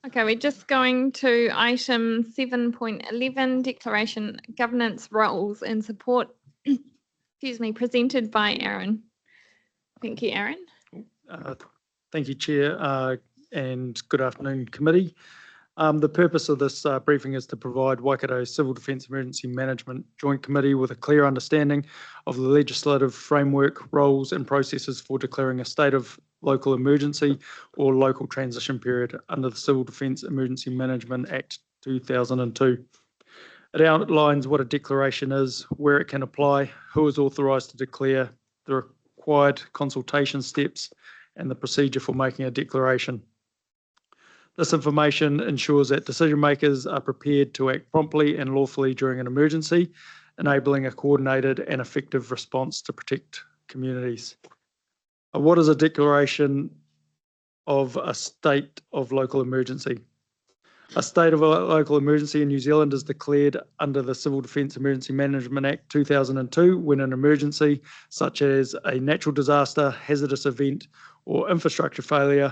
Okay, we're just going to item 7.11, declaration governance roles and support, excuse me, presented by Aaron. Thank you, Aaron. Thank you, Chair, and good afternoon, committee. The purpose of this briefing is to provide Waikato Civil Defence Emergency Management Joint Committee with a clear understanding of the legislative framework, roles and processes for declaring a state of local emergency or local transition period under the Civil Defence Emergency Management Act 2002. It outlines what a declaration is, where it can apply, who is authorised to declare, the required consultation steps and the procedure for making a declaration. This information ensures that decision makers are prepared to act promptly and lawfully during an emergency, enabling a coordinated and effective response to protect communities. What is a declaration of a state of local emergency? A state of a local emergency in New Zealand is declared under the Civil Defence Emergency Management Act 2002 when an emergency, such as a natural disaster, hazardous event, or infrastructure failure,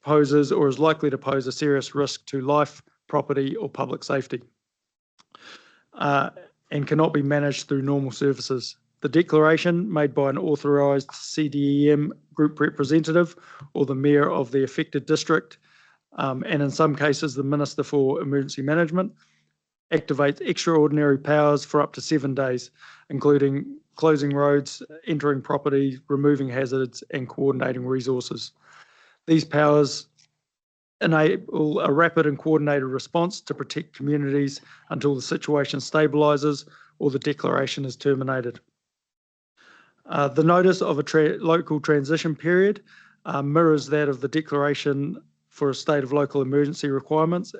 poses or is likely to pose a serious risk to life, property, or public safety, and cannot be managed through normal services. The declaration made by an authorised CDEM group representative or the mayor of the affected district, and in some cases the Minister for Emergency Management, activates extraordinary powers for up to 7 days, including closing roads, entering property, removing hazards, and coordinating resources. These powers enable a rapid and coordinated response to protect communities until the situation stabilises or the declaration is terminated. The notice of a local transition period mirrors that of the declaration for a state of local emergency requirements,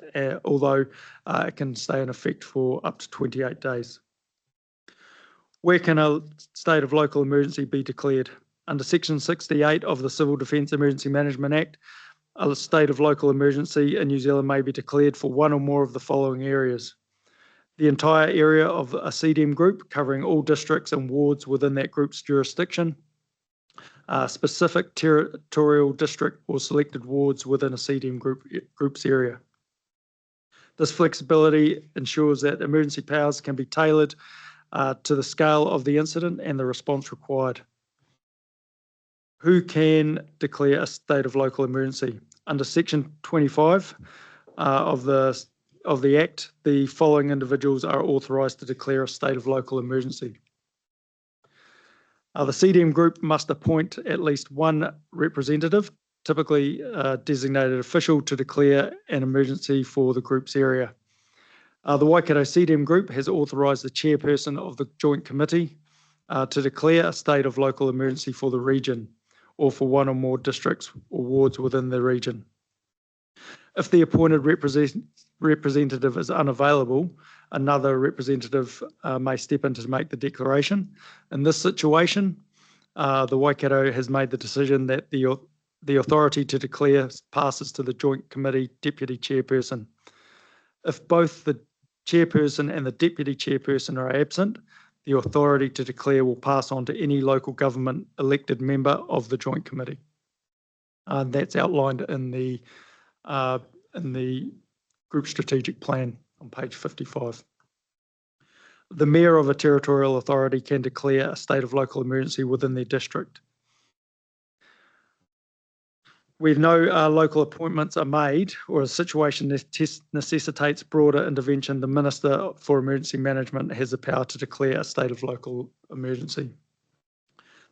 although it can stay in effect for up to 28 days. Where can a state of local emergency be declared? Under Section 68 of the Civil Defence Emergency Management Act, a state of local emergency in New Zealand may be declared for one or more of the following areas. The entire area of a CDM group covering all districts and wards within that group's jurisdiction, specific territorial district or selected wards within a CDM group's area. This flexibility ensures that emergency powers can be tailored to the scale of the incident and the response required. Who can declare a state of local emergency? Under Section 25 of the Act, the following individuals are authorised to declare a state of local emergency. The CDM group must appoint at least one representative, typically a designated official, to declare an emergency for the group's area. The Waikato CDM group has authorised the chairperson of the Joint Committee to declare a state of local emergency for the region or for one or more districts or wards within the region. If the appointed representative is unavailable, another representative may step in to make the declaration. In this situation, the Waikato has made the decision that the authority to declare passes to the Joint Committee Deputy Chairperson. If both the Chairperson and the Deputy Chairperson are absent, the authority to declare will pass on to any local government elected member of the Joint Committee. That's outlined in the Group Strategic Plan on page 55. The Mayor of a territorial authority can declare a state of local emergency within their district. Where no local appointments are made or a situation necessitates broader intervention, the Minister for Emergency Management has the power to declare a state of local emergency.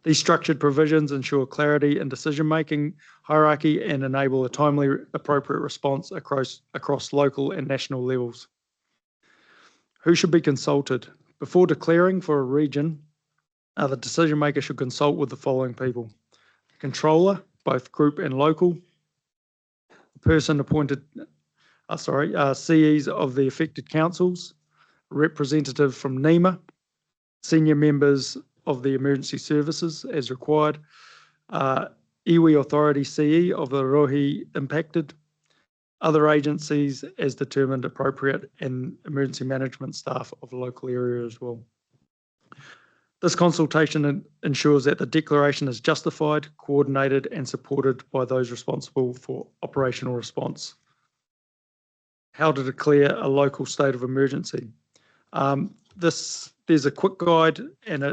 These structured provisions ensure clarity in decision-making hierarchy and enable a timely, appropriate response across local and national levels. Who should be consulted? Before declaring for a region, the decision maker should consult with the following people: the controller, both group and local, the person appointed, CEs of the affected councils, a representative from NEMA, senior members of the emergency services as required, iwi authority CE of the rohi impacted, other agencies as determined appropriate, and emergency management staff of the local area as well. This consultation ensures that the declaration is justified, coordinated, and supported by those responsible for operational response. how to declare a local state of emergency. There's a quick guide and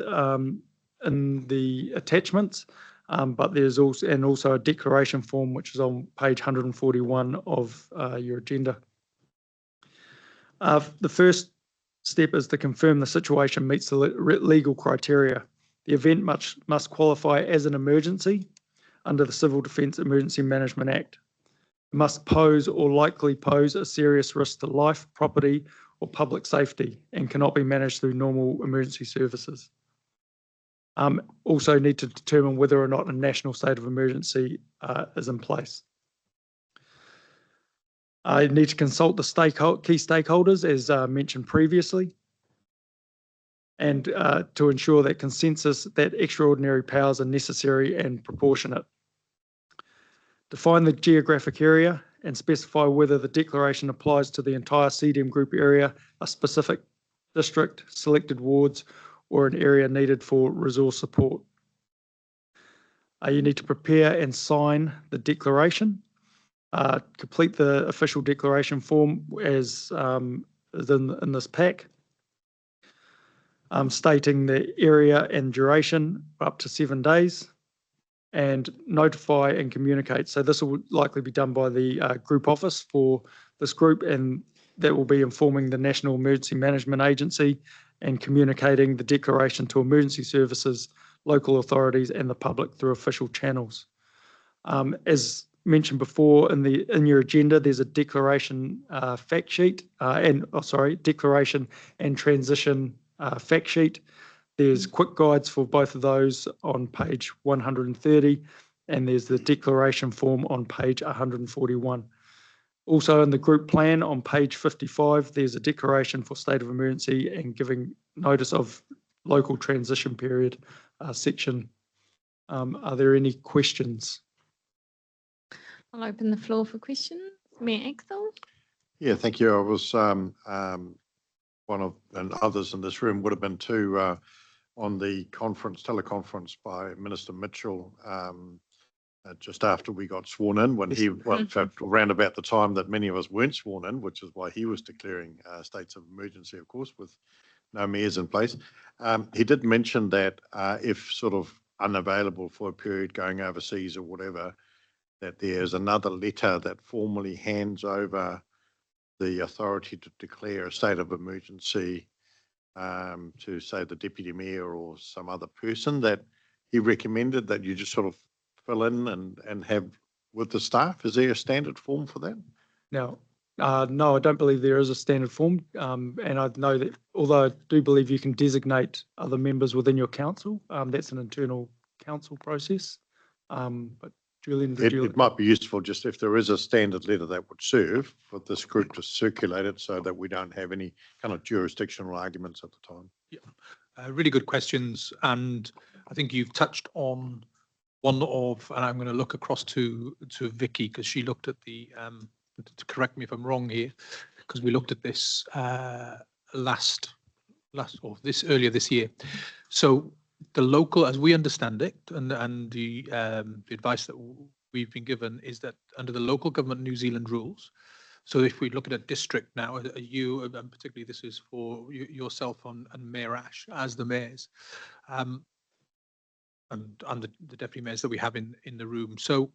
in the attachments, but there's also a declaration form which is on page 141 of your agenda. The first step is to confirm the situation meets the legal criteria. The event must qualify as an emergency under the Civil Defence Emergency Management Act. It must pose or likely pose a serious risk to life, property, or public safety and cannot be managed through normal emergency services. Also need to determine whether or not a national state of emergency is in place. I need to consult the key stakeholders, as mentioned previously, and to ensure that consensus that extraordinary powers are necessary and proportionate. Define the geographic area and specify whether the declaration applies to the entire CDM group area, a specific district, selected wards, or an area needed for resource support. You need to prepare and sign the declaration. Complete the official declaration form as is in this pack, stating the area and duration up to 7 days, and notify and communicate. So this will likely be done by the group office for this group, and that will be informing the National Emergency Management Agency and communicating the declaration to emergency services, local authorities, and the public through official channels. As mentioned before, in your agenda, there's a declaration fact sheet declaration and transition fact sheet. There's quick guides for both of those on page 130, and there's the declaration form on page 141. Also in the group plan on page 55, there's a declaration for state of emergency and giving notice of local transition period section. Are there any questions? I'll open the floor for questions. Mayor Axel. Yeah, thank you. I was one of, and others in this room would have been too, on the teleconference by Minister Mitchell just after we got sworn in, when he, well, in fact, around about the time that many of us weren't sworn in, which is why he was declaring states of emergency, of course, with no mayors in place. He did mention that if sort of unavailable for a period going overseas or whatever, that there's another letter that formally hands over the authority to declare a state of emergency to, say, the deputy mayor or some other person, that he recommended that you just sort of fill in and have with the staff. Is there a standard form for that? No, I don't believe there is a standard form. And I know that, although I do believe you can designate other members within your council, that's an internal council process. But Julian, it might be useful just if there is a standard letter that would serve for this group to circulate it so that we don't have any kind of jurisdictional arguments at the time. Yeah, really good questions. And I think you've touched on one of, and I'm going to look across to Vicky because she looked at the, to correct me if I'm wrong here, because we looked at this earlier this year. So the local, as we understand it, and the advice that we've been given is that under the local government New Zealand rules, so if we look at a district now, you, and particularly this is for yourself and Mayor Ash as the mayors, and the deputy mayors that we have in the room. So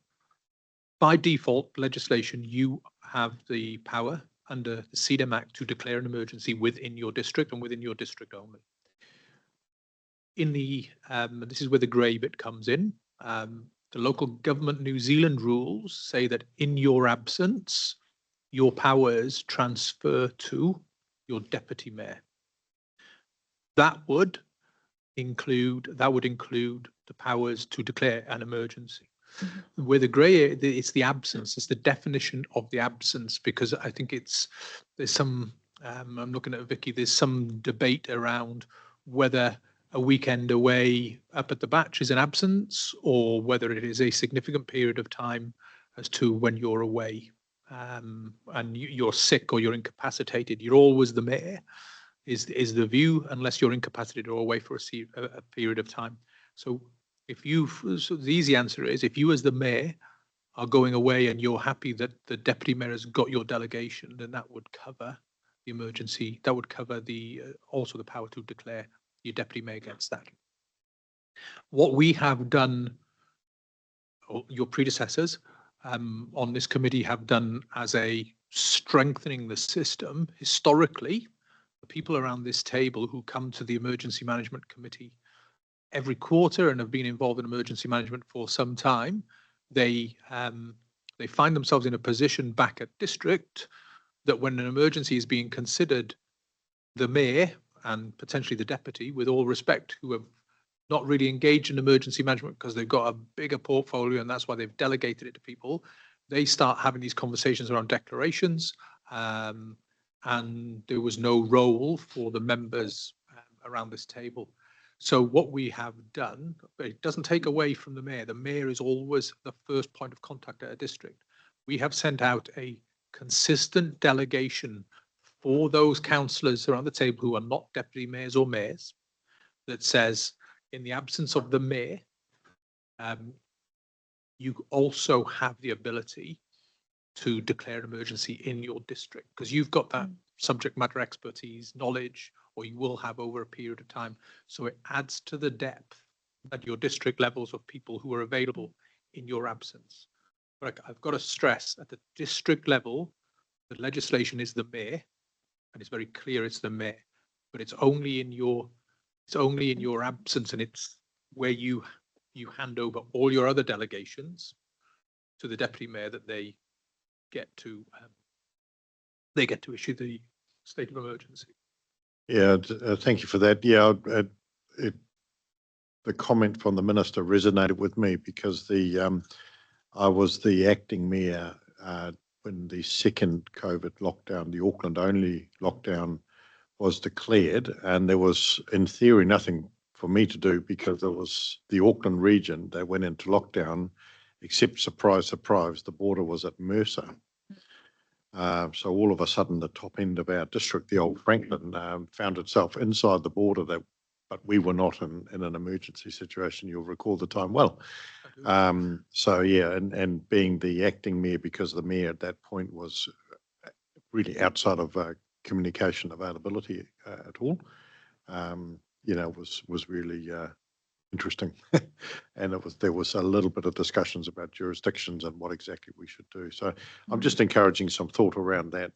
by default legislation, you have the power under the CDM Act to declare an emergency within your district and within your district only. In the, this is where the grey bit comes in. The local government New Zealand rules say that in your absence, your powers transfer to your deputy mayor. That would include the powers to declare an emergency. Mm-hmm. Where the grey, it's the absence, it's the definition of the absence, because I think there's some, I'm looking at Vicky, there's some debate around whether a weekend away up at the Batch is an absence or whether it is a significant period of time as to when you're away and you're sick or you're incapacitated. You're always the mayor is the view, unless you're incapacitated or away for a period of time. So so the easy answer is, if you as the mayor are going away and you're happy that the deputy mayor has got your delegation, then that would cover the emergency. That would cover the also the power to declare your deputy mayor gets that. What we have done, or your predecessors on this committee have done as a strengthening the system historically, the people around this table who come to the emergency management committee every quarter and have been involved in emergency management for some time, they find themselves in a position back at district that when an emergency is being considered, the mayor and potentially the deputy, with all respect, who have not really engaged in emergency management because they've got a bigger portfolio and that's why they've delegated it to people, they start having these conversations around declarations, and there was no role for the members around this table. So what we have done, it doesn't take away from the mayor. The mayor is always the first point of contact at a district. We have sent out a consistent delegation for those councillors around the table who are not deputy mayors or mayors that says, in the absence of the mayor, you also have the ability to declare an emergency in your district because you've got that subject matter expertise, knowledge, or you will have over a period of time. So it adds to the depth at your district levels of people who are available in your absence. But I've got to stress at the district level, the legislation is the mayor, and it's very clear it's the mayor, but it's only in your absence, and it's where you hand over all your other delegations to the deputy mayor that they get to issue the state of emergency. Yeah, thank you for that. Yeah, the comment from the minister resonated with me because I was the acting mayor when the second COVID lockdown, the Auckland only lockdown, was declared, and there was, in theory, nothing for me to do because it was the Auckland region that went into lockdown, except surprise, surprise, the border was at Mercer. So all of a sudden, the top end of our district, the old Franklin, found itself inside the border. But we were not in an emergency situation. You'll recall the time well. So yeah, and being the acting mayor, because the mayor at that point was really outside of communication availability at all, was really interesting. And there was a little bit of discussions about jurisdictions and what exactly we should do. So I'm just encouraging some thought around that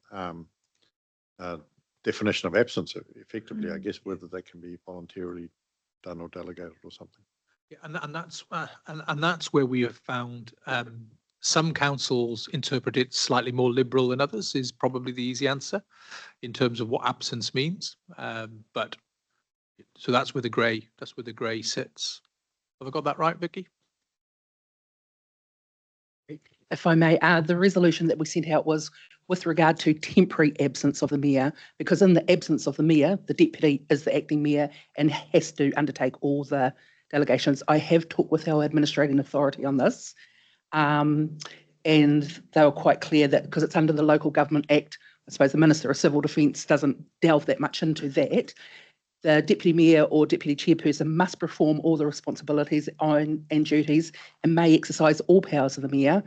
definition of absence, effectively, I guess, whether that can be voluntarily done or delegated or something. Yeah, and that's where we have found some councils interpret it slightly more liberal than others is probably the easy answer in terms of what absence means. But so that's where the grey sits. Have I got that right, Vicky? If I may, the resolution that we sent out was with regard to temporary absence of the mayor, because in the absence of the mayor, the deputy is the acting mayor and has to undertake all the delegations. I have talked with our administrating authority on this, and they were quite clear that because it's under the Local Government Act, I suppose the Minister of Civil Defence doesn't delve that much into that. The deputy mayor or deputy chairperson must perform all the responsibilities and duties and may exercise all powers of the mayor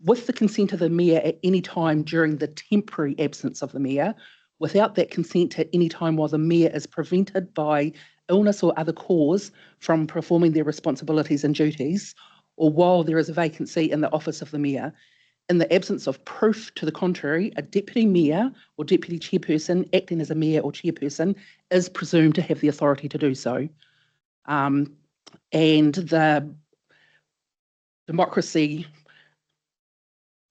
with the consent of the mayor at any time during the temporary absence of the mayor, without that consent at any time while the mayor is prevented by illness or other cause from performing their responsibilities and duties, or while there is a vacancy in the office of the mayor. In the absence of proof to the contrary, a deputy mayor or deputy chairperson acting as a mayor or chairperson is presumed to have the authority to do so. And the democracy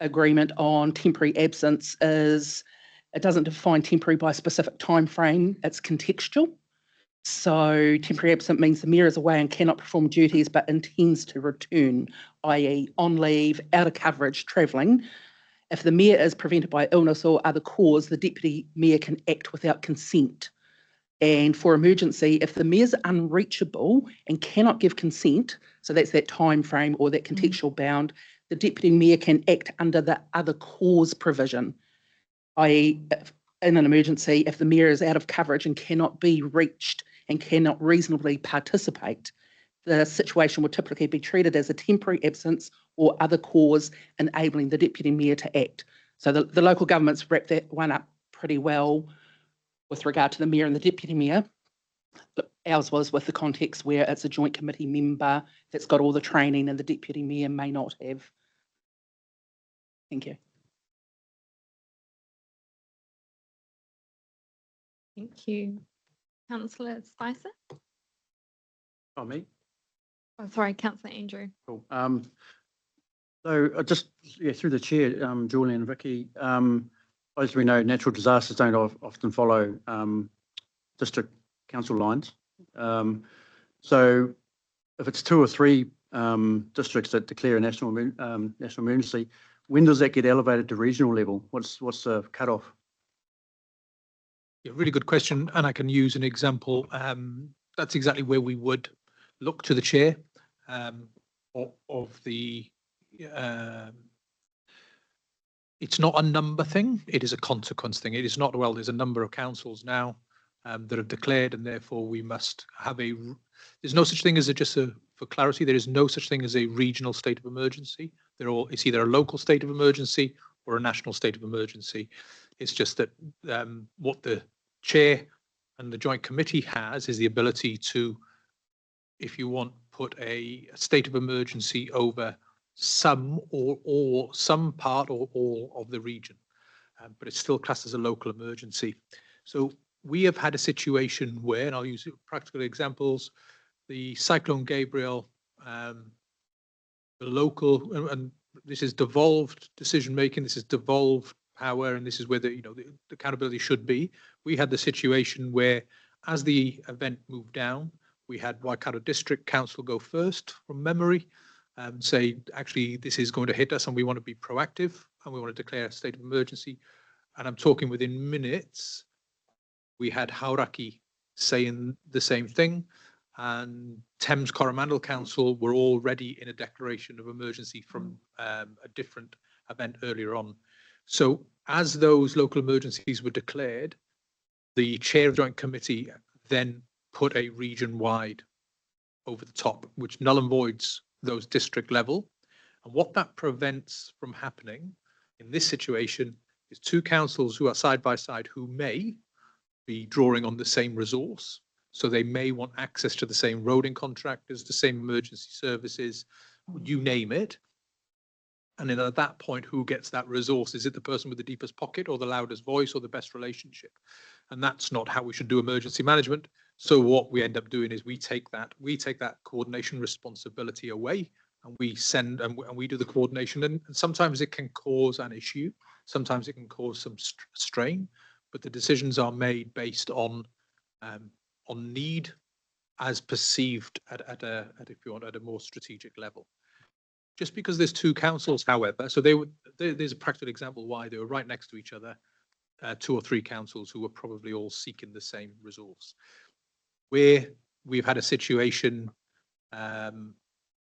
agreement on temporary absence it doesn't define temporary by a specific time frame, it's contextual. So temporary absent means the mayor is away and cannot perform duties but intends to return, i.e. on leave, out of coverage, travelling. If the mayor is prevented by illness or other cause, the deputy mayor can act without consent. And for emergency, if the mayor's unreachable and cannot give consent, so that's that time frame or that contextual bound, the deputy mayor can act under the other cause provision, i.e. in an emergency, if the mayor is out of coverage and cannot be reached and cannot reasonably participate, the situation would typically be treated as a temporary absence or other cause enabling the deputy mayor to act. So the local governments wrap that one up pretty well with regard to the mayor and the deputy mayor. But ours was with the context where it's a joint committee member that's got all the training and the deputy mayor may not have. Thank you. Thank you. Councillor Spicer? Oh, me? Oh, sorry, Councillor Andrew. Cool. So just through the chair, Julie and Vicky, as we know, natural disasters don't often follow district council lines. So if it's 2 or 3 districts that declare a national emergency, when does that get elevated to regional level? What's the cutoff? Yeah, really good question, and I can use an example. That's exactly where we would look to the chair of the. It's not a number thing; it is a consequence thing. It is not, well, there's a number of councils now that have declared, and therefore we must have a. There's no such thing as for clarity. There is no such thing as a regional state of emergency. It's either a local state of emergency or a national state of emergency. It's just that what the chair and the joint committee has is the ability to, if you want, put a state of emergency over some or some part or all of the region, but it's still classed as a local emergency. So we have had a situation where, and I'll use practical examples, the Cyclone Gabriel, the local, and this is devolved decision making, this is devolved power, and this is where the accountability should be. We had the situation where, as the event moved down, we had Waikato District Council go first from memory and say, actually, this is going to hit us and we want to be proactive and we want to declare a state of emergency. And I'm talking within minutes, we had Hauraki saying the same thing, and Thames Coromandel Council were already in a declaration of emergency from a different event earlier on. So as those local emergencies were declared, the chair of the joint committee then put a region-wide over the top, which null and voids those district level. And what that prevents from happening in this situation is 2 councils who are side by side who may be drawing on the same resource. So they may want access to the same roading contractors, the same emergency services, you name it. And then at that point, who gets that resource? Is it the person with the deepest pocket or the loudest voice or the best relationship? And that's not how we should do emergency management. So what we end up doing is we take that coordination responsibility away, and we send and we do the coordination. And sometimes it can cause an issue. Sometimes it can cause some strain, but the decisions are made based on need as perceived at a more strategic level. Just because there's 2 councils, however, so there's a practical example why they were right next to each other, 2 or 3 councils who were probably all seeking the same resource. Where we've had a situation where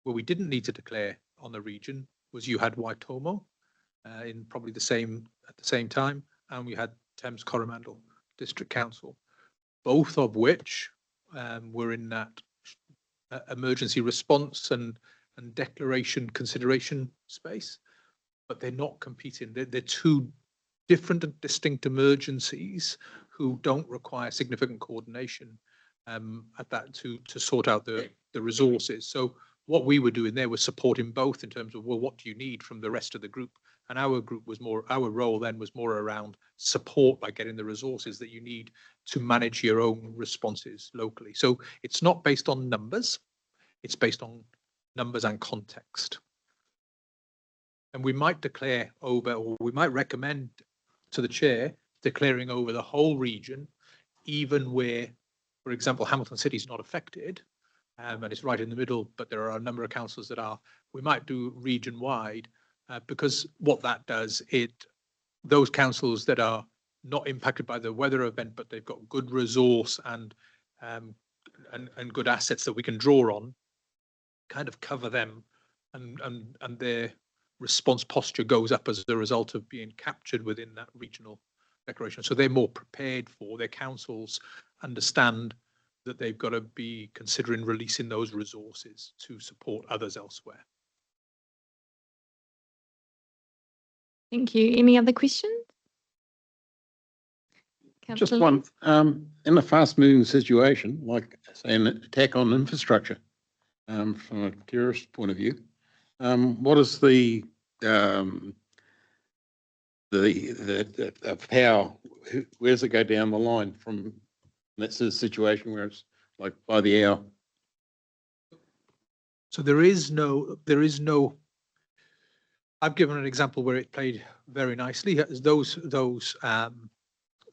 we didn't need to declare on the region was you had Waitomo in probably at the same time, and we had Thames Coromandel District Council, both of which were in that emergency response and declaration consideration space, but they're not competing. They're 2 different and distinct emergencies who don't require significant coordination at that to sort out the resources. So what we were doing there was supporting both in terms of, well, what do you need from the rest of the group? And our role then was more around support by getting the resources that you need to manage your own responses locally. So it's not based on numbers, it's based on numbers and context. And we might declare over, or we might recommend to the chair declaring over the whole region, even where, for example, Hamilton City is not affected, and it's right in the middle, but there are a number of councils that are. We might do region-wide, because what that does, those councils that are not impacted by the weather event, but they've got good resource and good assets that we can draw on, kind of cover them, and their response posture goes up as a result of being captured within that regional declaration. So they're more prepared for, their councils understand that they've got to be considering releasing those resources to support others elsewhere. Thank you. Any other questions? Just Councillor one, Lees? in a fast-moving situation, like say an attack on infrastructure, from a terrorist point of view, what is the how, where does it go down the line from? That's a situation where it's like by the hour. So there is no, I've given an example where it played very nicely.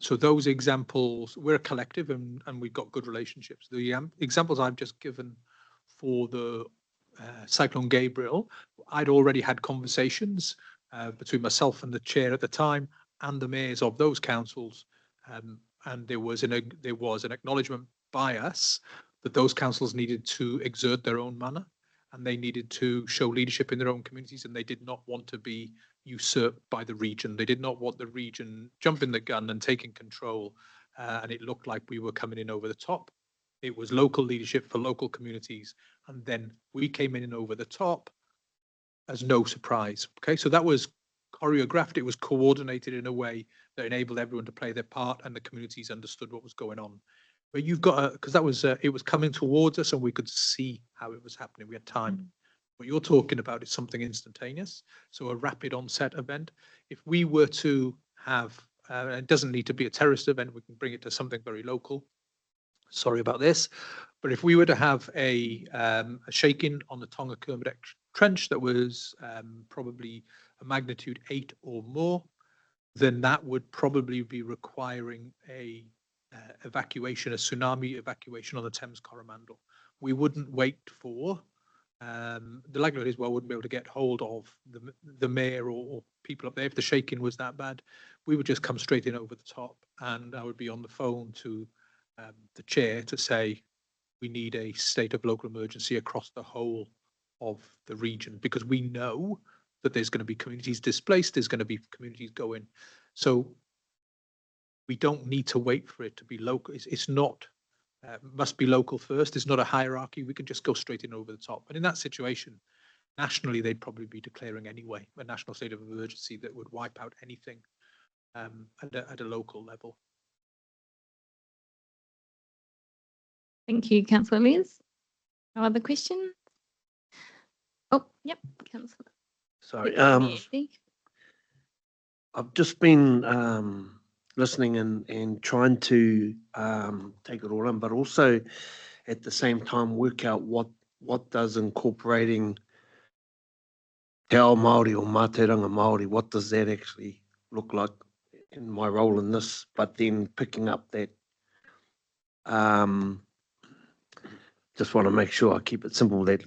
So those examples, we're a collective and we've got good relationships. The examples I've just given for the Cyclone Gabriel, I'd already had conversations between myself and the chair at the time and the mayors of those councils. And there was an acknowledgement by us that those councils needed to exert their own manner and they needed to show leadership in their own communities, and they did not want to be usurped by the region. They did not want the region jumping the gun and taking control, and it looked like we were coming in over the top. It was local leadership for local communities, and then we came in over the top as no surprise. Okay, so that was choreographed, it was coordinated in a way that enabled everyone to play their part, and the communities understood what was going on. But you've got because that was it was coming towards us, and we could see how it was happening. We had time. What you're talking about is something instantaneous, so a rapid onset event. If we were to have, it doesn't need to be a terrorist event, we can bring it to something very local. Sorry about this, but if we were to have a shaking on the Tonga Kermadec Trench that was probably a magnitude 8 or more, then that would probably be requiring a evacuation, a tsunami evacuation on the Thames Coromandel. We wouldn't wait for, the likelihood is, well, I wouldn't be able to get hold of the mayor or people up there. If the shaking was that bad, we would just come straight in over the top, and I would be on the phone to the chair to say, we need a state of local emergency across the whole of the region, because we know that there's going to be communities displaced, there's going to be communities going. So we don't need to wait for it to be local. It's not, must be local first. It's not a hierarchy. We can just go straight in over the top. And in that situation, nationally, they'd probably be declaring anyway a national state of emergency that would wipe out anything at a local level. Thank you, Councillor Lees. No other questions? Oh, yep, Councillor. Sorry, Deputy I've just been listening and trying to take it all in, but also at the same time work out what does incorporating Te Ao Māori or Mātauranga Māori, what does that actually look like in my role in this, but then picking up that, just want to make sure I keep it simple that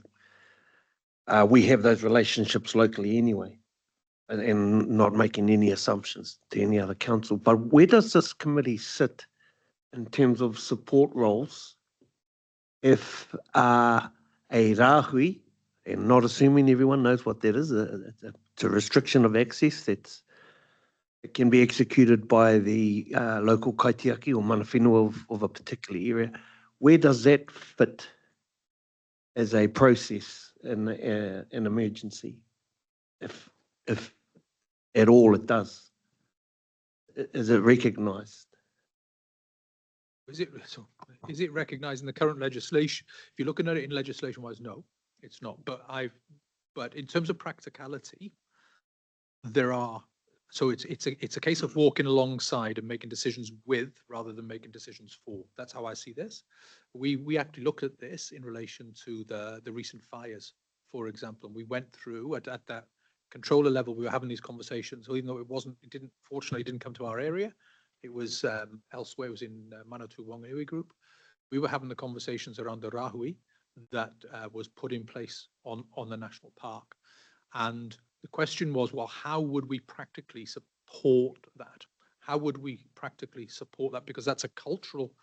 we have those relationships locally anyway, and not making any assumptions to any other council. But where does this committee sit in terms of support roles if a rāhui, and not assuming everyone knows what that is, it's a restriction of access it can be executed by the local kaitiaki or mana whenua of a particular area. Where does that fit as a process in an emergency, if at all it does? Is it recognised? Is it recognised in the current legislation? If you're looking at it in legislation-wise, no, it's not. But in terms of practicality, there are. So it's a case of walking alongside and making decisions with, rather than making decisions for. That's how I see this. We actually looked at this in relation to the recent fires, for example, and we went through at that controller level. We were having these conversations, so even though fortunately it didn't come to our area. It was elsewhere. It was in Manawatu Whanganui group. We were having the conversations around the rāhui that was put in place on the national park, and the question was, well, how would we practically support that? How would we practically support that? Because that's a cultural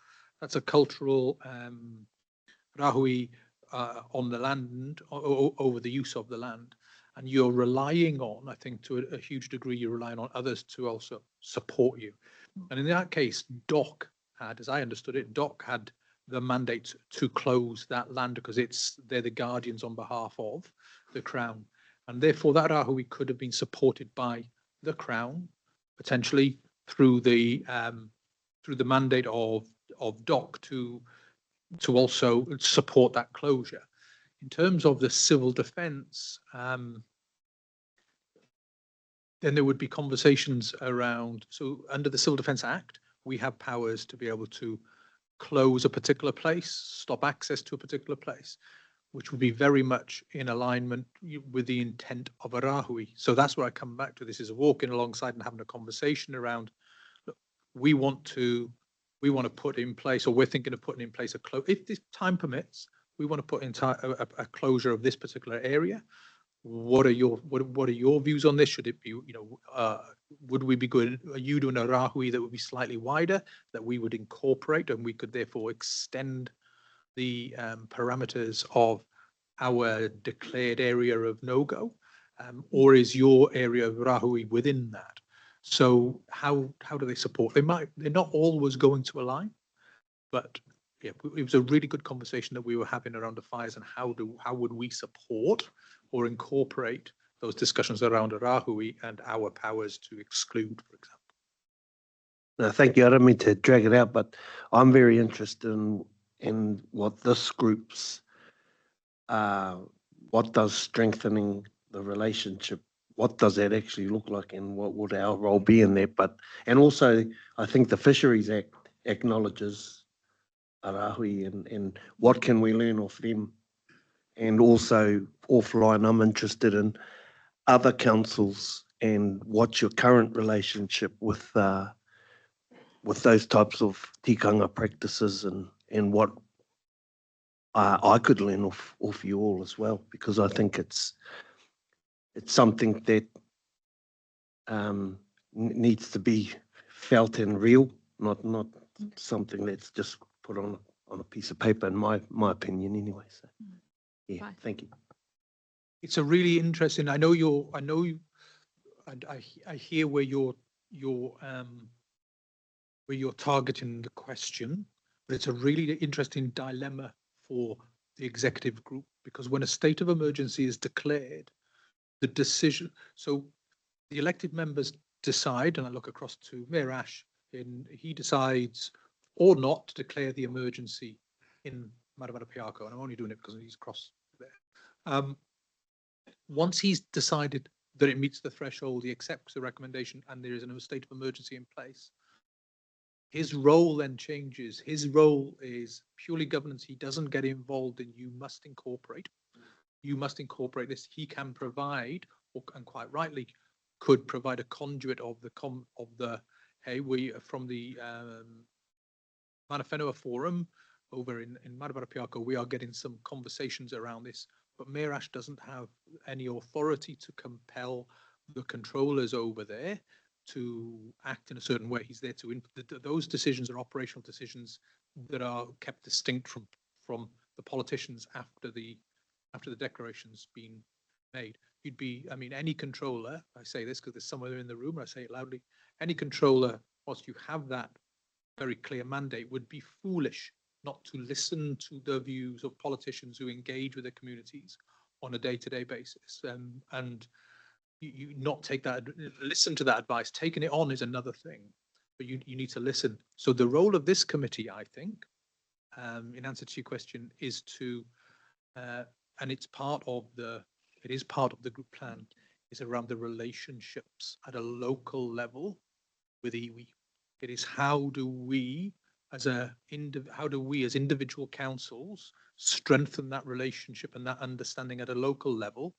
rāhui on the land, over the use of the land. And you're relying on, I think to a huge degree, you're relying on others to also support you. And in that case, DOC had, as I understood it, DOC had the mandate to close that land because they're the guardians on behalf of the Crown. And therefore that Rahui could have been supported by the Crown, potentially through the mandate of DOC to also support that closure. In terms of the civil defence, then there would be conversations around, so under the Civil Defence Act, we have powers to be able to close a particular place, stop access to a particular place, which would be very much in alignment with the intent of a Rahui. So that's where I come back to. This is walking alongside and having a conversation around, look, we want to put in place, or we're thinking of putting in place if this time permits, we want to put in a closure of this particular area. What are your views on this? Should it be, would we be good? Are you doing a Rahui that would be slightly wider that we would incorporate, and we could therefore extend the parameters of our declared area of no-go, or is your area of Rahui within that? So how do they support? They're not always going to align, but yeah, it was a really good conversation that we were having around the fires and how would we support or incorporate those discussions around a Rahui and our powers to exclude, for example. No, thank you. I don't mean to drag it out, but I'm very interested in what this group's, what does strengthening the relationship, what does that actually look like, and what would our role be in that? And also, I think the Fisheries Act acknowledges a Rahui and what can we learn off them? And also offline, I'm interested in other councils and what's your current relationship with those types of tikanga practices and what I could learn off you all as well, because I think it's something that needs to be felt and real, not something that's just put on a piece of paper, in my opinion, anyway. So, yeah, Bye. thank you. It's a really interesting. I hear where you're targeting the question, but it's a really interesting dilemma for the executive group, because when a state of emergency is declared, the decision. So the elected members decide, and I look across to Mayor Ash, and he decides or not to declare the emergency in Marabarapiako, and I'm only doing it because he's across there. Once he's decided that it meets the threshold, he accepts the recommendation, and there is a state of emergency in place, his role then changes. His role is purely governance. He doesn't get involved in you must incorporate this. He can provide, and quite rightly could provide, a conduit of the hey, we from the Mana Whenua Forum over in Marabarapiako, we are getting some conversations around this, but Mayor Ash doesn't have any authority to compel the controllers over there to act in a certain way. He's there to, those decisions are operational decisions that are kept distinct from the politicians after the declaration's been made. You'd be, I mean, any controller, I say this because there's somewhere in the room, I say it loudly, any controller, whilst you have that very clear mandate, would be foolish not to listen to the views of politicians who engage with their communities on a day-to-day basis, and you not take that, listen to that advice. Taking it on is another thing, but you need to listen. So the role of this committee, I think, in answer to your question, is to, and it is part of the group plan, is around the relationships at a local level with iwi. It is how do we as individual councils strengthen that relationship and that understanding at a local level,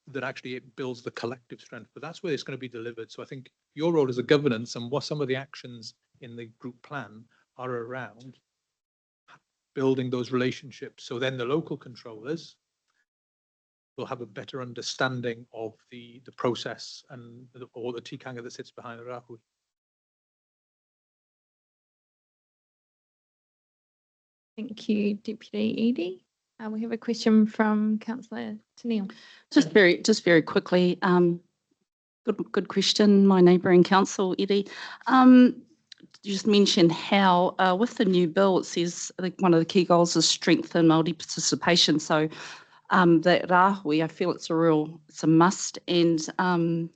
that actually it builds the collective strength. But that's where it's going to be delivered. So I think your role as a governance and what some of the actions in the group plan are around building those relationships. So then the local controllers will have a better understanding of the process or the tikanga that sits behind the Rahui. Thank you, Deputy Edie. We have a question from Councillor Tenniel. Just very quickly, good question, my neighbouring council, Edie. just mention how with the new bill, it says I think one of the key goals is strengthen Māori participation. So that rāhui, I feel it's a must. And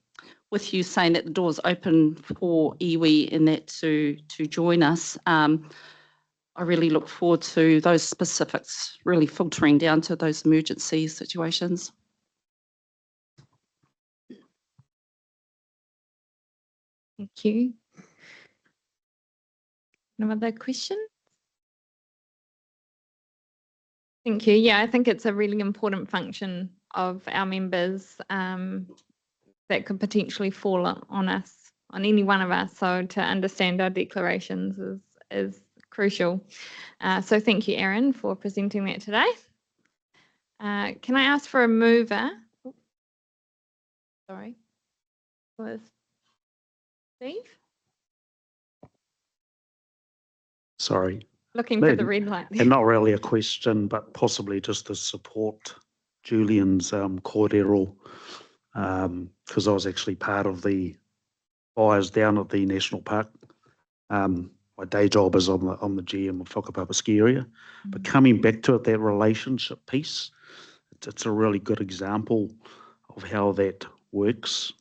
with you saying that the door's open for iwi in that to join us, I really look forward to those specifics really filtering down to those emergency situations. Thank you. No other questions? Thank you. Yeah, I think it's a really important function of our members that could potentially fall on us, on any one of us. So to understand our declarations is crucial. So thank you, Erin, for presenting that today. Can I ask for a mover? Sorry. Was Steve? Sorry. Looking for the red light. And not really a question, but possibly just to support Julian's kōrero, because I was actually part of the fires down at the national park. My day job is on the GM of Whakapapa ski area. But coming back to it, that relationship piece, it's a really good example of how that works.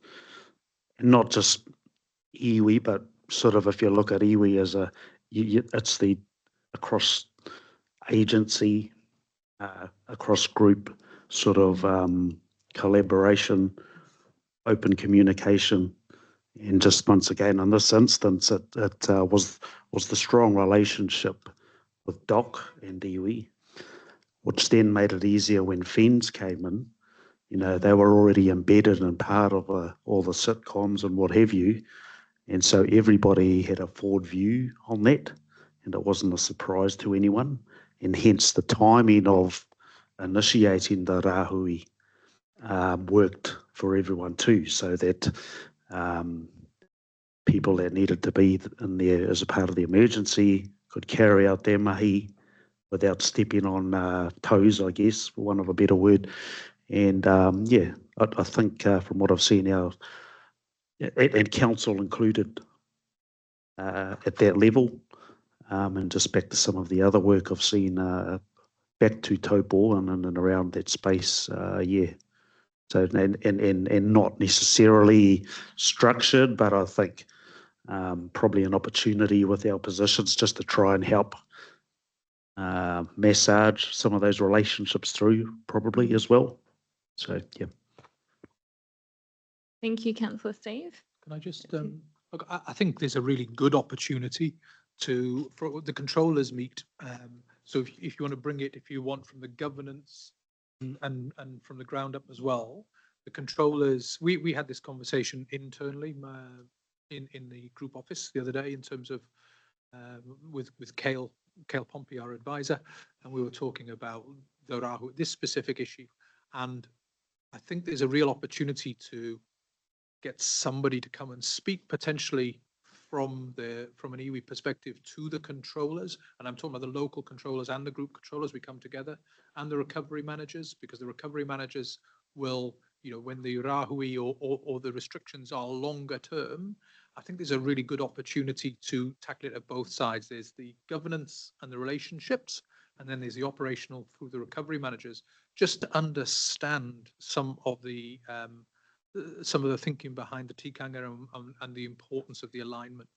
And not just iwi, but sort of if you look at iwi as it's the across agency, across group sort of collaboration, open communication. And just once again, in this instance, it was the strong relationship with Doc and iwi, which then made it easier when FENS came in. You know, they were already embedded and part of all the sitcoms and what have you. And so everybody had a forward view on that, and it wasn't a surprise to anyone. And hence the timing of initiating the rāhui worked for everyone too, so that people that needed to be in there as a part of the emergency could carry out their mahi without stepping on toes, I guess, for want of a better word. And yeah, I think from what I've seen now, and council included at that level, and just back to some of the other work I've seen back to Taupo and around that space, yeah. So and not necessarily structured, but I think probably an opportunity with our positions just to try and help massage some of those relationships through probably as well. So yeah. Thank you, Councillor Steve. Can I just, look, I think there's a really good opportunity for the controllers meet. So if you want to bring it, if you want from the governance and from the ground up as well, the controllers, we had this conversation internally in the group office the other day in terms of with Cale Pompey, our advisor, and we were talking about the Rahu, this specific issue. And I think there's a real opportunity to get somebody to come and speak potentially from an iwi perspective to the controllers, and I'm talking about the local controllers and the group controllers. We come together, and the recovery managers, because the recovery managers will, you know, when the rāhui or the restrictions are longer term, I think there's a really good opportunity to tackle it at both sides. There's the governance and the relationships, and then there's the operational through the recovery managers, just to understand some of the thinking behind the tikanga and the importance of the alignment.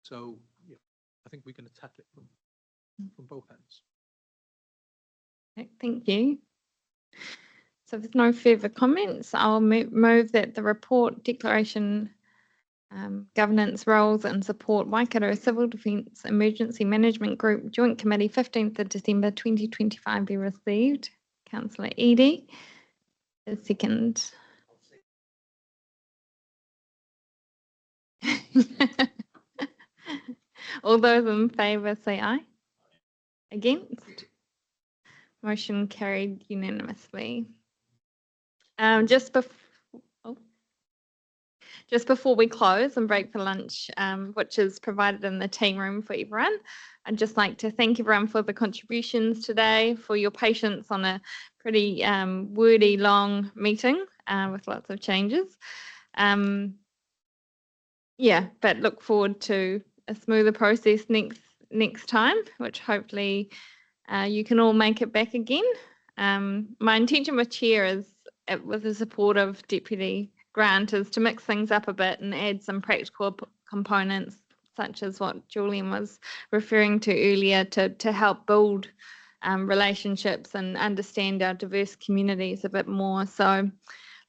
So yeah, I think we can tackle it from both ends. Thank you. So if there's no further comments, I'll move that the report, declaration, governance roles and support Waikato Civil Defence Emergency Management Group Joint Committee 15th of December 2025 be received. Councillor Edie, the second. All those in favour say aye. Against? Motion carried unanimously. Just before we close and break for lunch, which is provided in the team room for everyone, I'd just like to thank everyone for the contributions today, for your patience on a pretty wordy, long meeting with lots of changes. Yeah, but look forward to smoother process next time, which hopefully you can all make it back again. My intention with chair is, with the support of Deputy Grant, is to mix things up a bit and add some practical components, such as what Julian was referring to earlier, to help build relationships and understand our diverse communities a bit more. So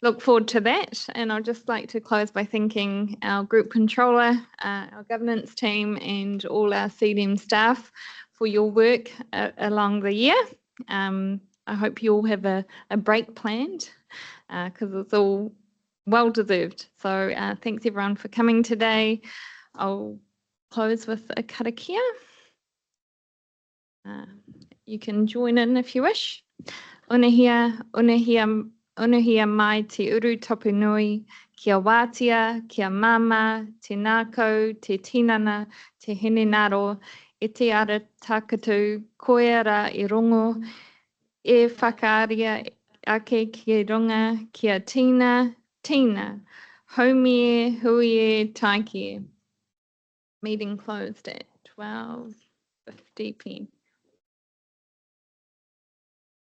look forward to that. And I'd just like to close by thanking our group controller, our governance team, and all our CDM staff for your work along the year. I hope you all have a break planned, because it's all well deserved. So thanks everyone for coming today. I'll close with a karakia. You can join in if you wish. Unahia mai te uru topu nui, kia wātia, kia mama, te nākau, te tinana, te hinenaro, e te ara takatu, koe ara I rongo, e whakaaria ake ki runga, kia tina, haumie, huie, taiki. Meeting closed at 12:50 p.m.